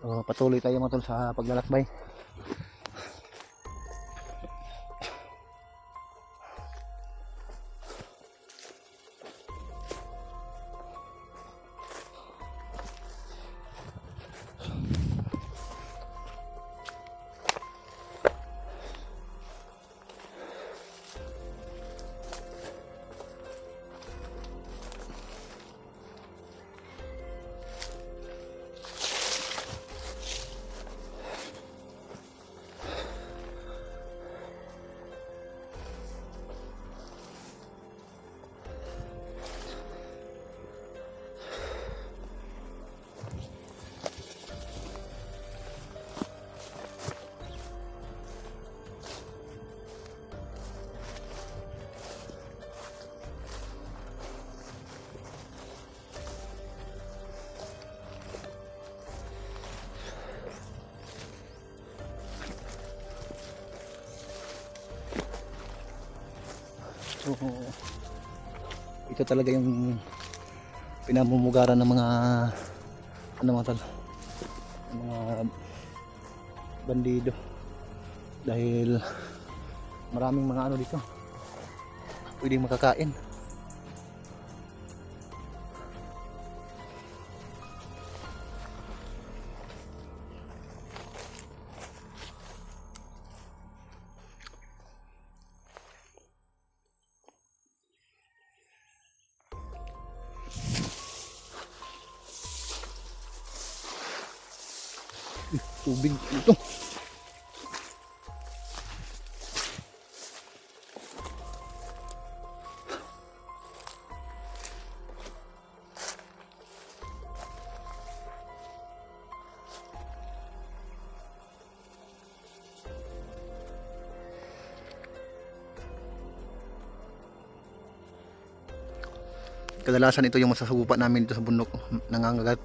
So, patuloy tayo mga tol sa paglalakbay. So, ito talaga yung pinamumugaran ng mga mga tol, ng mga bandido, dahil maraming mga dito pwedeng makakain. Tubig ito. Kadalasan ito yung masasagupa namin dito sa bundok, nangangagat.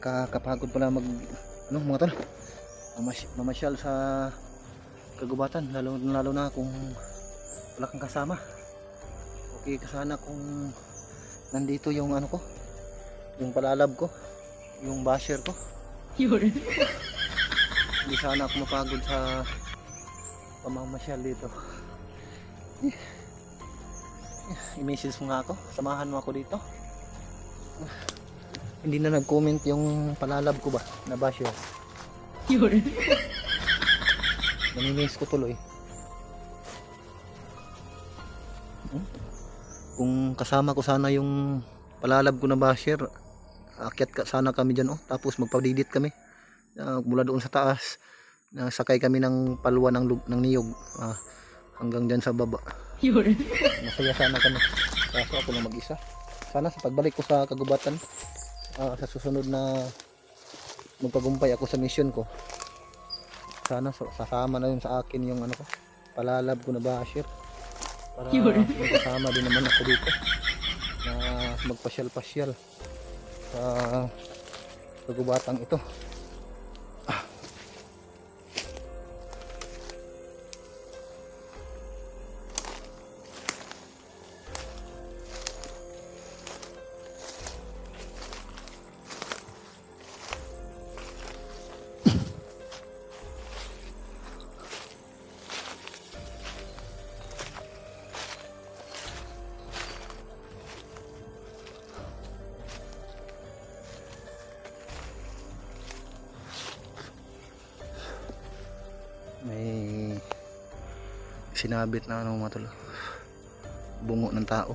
Nakakapagod pala ano mga tol, mamasyal sa kagubatan, lalo na kung wala kang kasama. Okay ka sana kung nandito yung ano ko, yung palalab ko, yung basher ko. Yun. Hindi sana ako mapagod sa pamamasyal dito. I-message mo nga ako, samahan mo ako dito. Hindi na nag-comment yung palalab ko ba na basher. Yun. Namimiss ko tuloy. Kung kasama ko sana yung palalab ko na basher, akyat sana kami dyan, tapos magpa-didit kami mula doon sa taas. Sakay kami ng palwa ng niyog hanggang dyan sa baba. Yun. Masaya sana kami, kaso ako lang mag-isa. Sana sa pagbalik ko sa kagubatan, sa susunod na magpagumpay ako sa mission ko, sana sasama na yun sa akin yung ano ko, palalab ko na basher, para may kasama din naman ako dito na magpasyal-pasyal sa kagubatang ito. May sinabit na ano mga tol, bungo ng tao.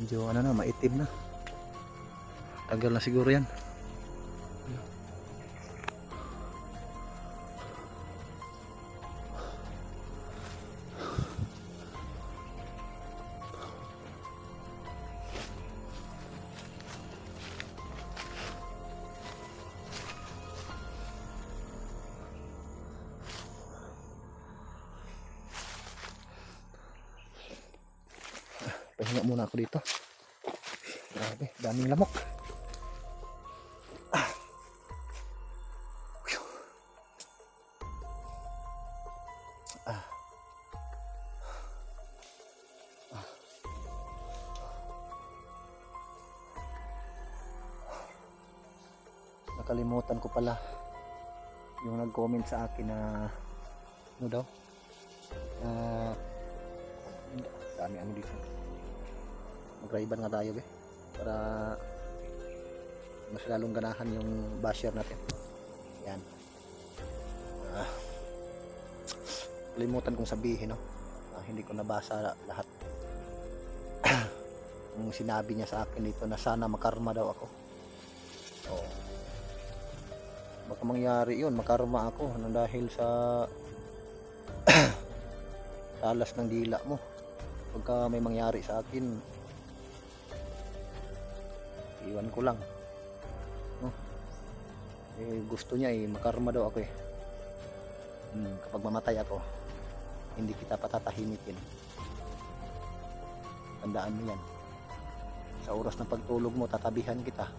Medyo ano na, maitim na. Tagal na siguro yan. Pahinga muna ako dito. Grabe, daming lamok. Nakalimutan ko pala yung nag-comment sa akin na ano daw, dami ano dito. Mag-raiban nga tayo para mas lalong ganahan yung basher natin. Yan. Kalimutan kong sabihin, hindi ko nabasa lahat. Yung sinabi niya sa akin dito na sana makarma daw ako. Baka mangyari yun, makarma ako dahil sa talas ng dila mo. Pagka may mangyari sa akin, iwan ko lang, gusto niya makarma daw ako kapag mamatay ako, hindi kita patatahimikin. Tandaan mo yan, sa oras ng pagtulog mo tatabihan kita,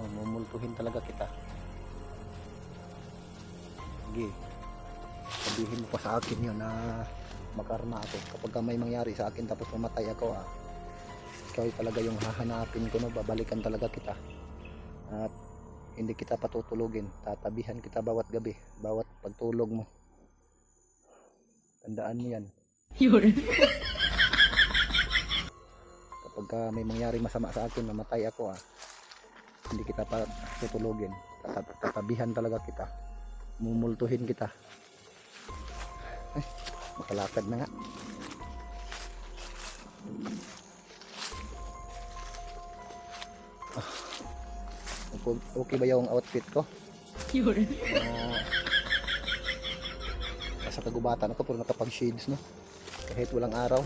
mumultuhin talaga kita. Sige, sabihin mo pa sa akin yun na makarma ako kapag may mangyari sa akin tapos mamatay ako. Ikaw talaga yung hahanapin ko, babalikan talaga kita at hindi kita patutulugin, tatabihan kita bawat gabi, bawat pagtulog mo. Tandaan mo yan. Yun. Kapag may mangyari masama sa akin, mamatay ako, hindi kita patutulugin, tatabihan talaga kita, mumultuhin kita. Makalakad na nga. Okay ba yung outfit ko? Yun. Sa kagubatan ako pero nakapag shades kahit walang araw.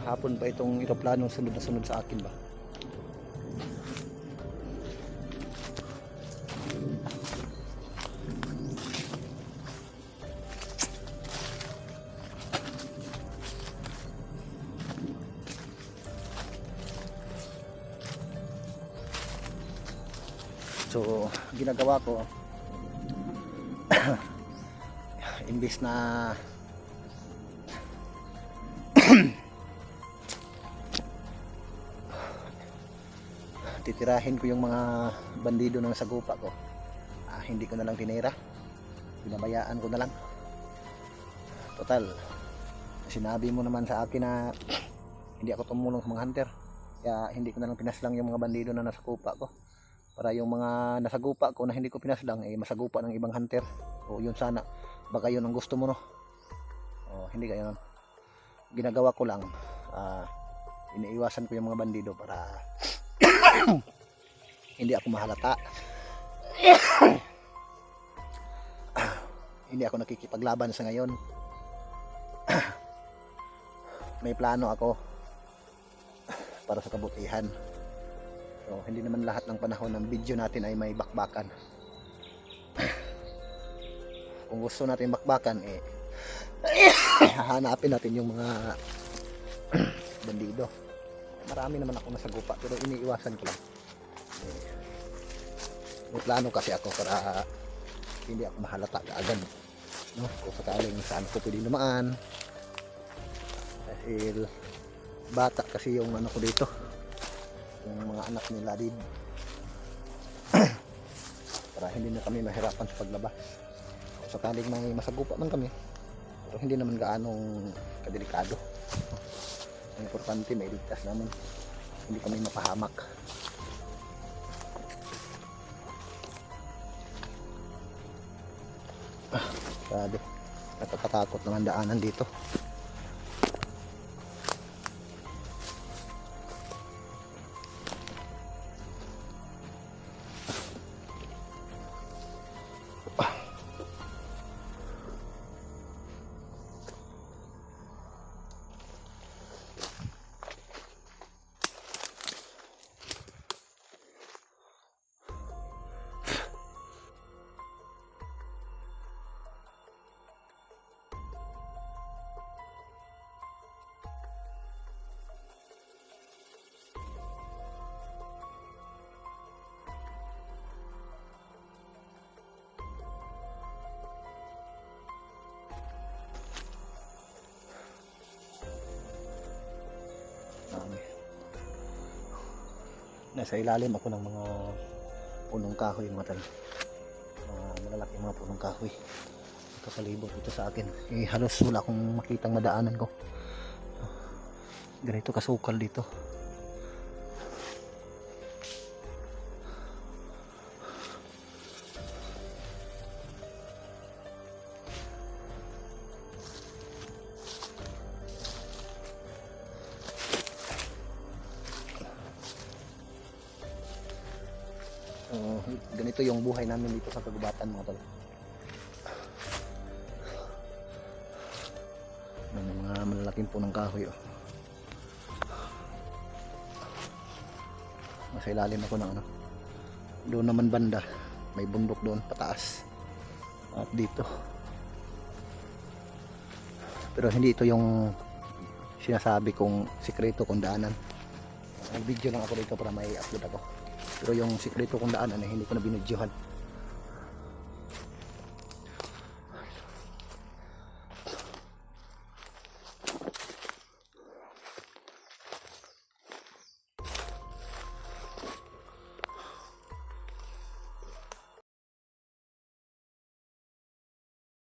hapon pa itong eroplano sunod na sunod sa akin ba. So ginagawa ko imbis na titirahin ko yung mga bandido na nasa gupa ko, hindi ko na lang tinira, pinabayaan ko na lang. Total, sinabi mo naman sa akin na hindi ako tumulong sa mga hunter, kaya hindi ko na lang pinaslang yung mga bandido na nasa gupa ko, para yung mga nasa gupa ko na hindi ko pinaslang masagupa ng ibang hunter. O yun sana, baka yun ang gusto mo, no? O hindi kaya nun. Ginagawa ko lang, iniiwasan ko yung mga bandido para hindi ako mahalata. Hindi ako nakikipaglaban sa ngayon. May plano ako para sa kabutihan. So hindi naman lahat ng panahon ng video natin ay may bakbakan. Kung gusto natin bakbakan, hahanapin natin yung mga bandido. Marami naman ako nasa gupa, pero iniiwasan ko lang. May plano kasi ako para hindi ako mahalata kaagad, no? Kung sakaling saan ko pwede dumaan, dahil bata kasi yung ano ko dito, yung mga anak nila din. Para hindi na kami mahirapan sa paglabas. Kung sakaling may masagupa man kami, pero hindi naman gaanong kadelikado. Ang importante may ligtas namin, hindi kami mapahamak. Grabe, nakakatakot naman daanan dito. Nasa ilalim ako ng mga punong kahoy, mga tal, malalaking mga punong kahoy kapalibot ito sa akin. Halos wala akong makitang madaanan ko. Ganito kasukal dito. Ganito yung buhay namin dito sa kagubatan, mga tol. Mga malalaking punong kahoy, oh. Nasa ilalim ako ng ano. Doon naman banda, may bundok doon pataas. At dito. Pero hindi ito yung sinasabi kong sikreto kung daanan. May video lang ako dito para may upload ako. Pero yung sikreto kong daanan ay hindi ko na binidyohan.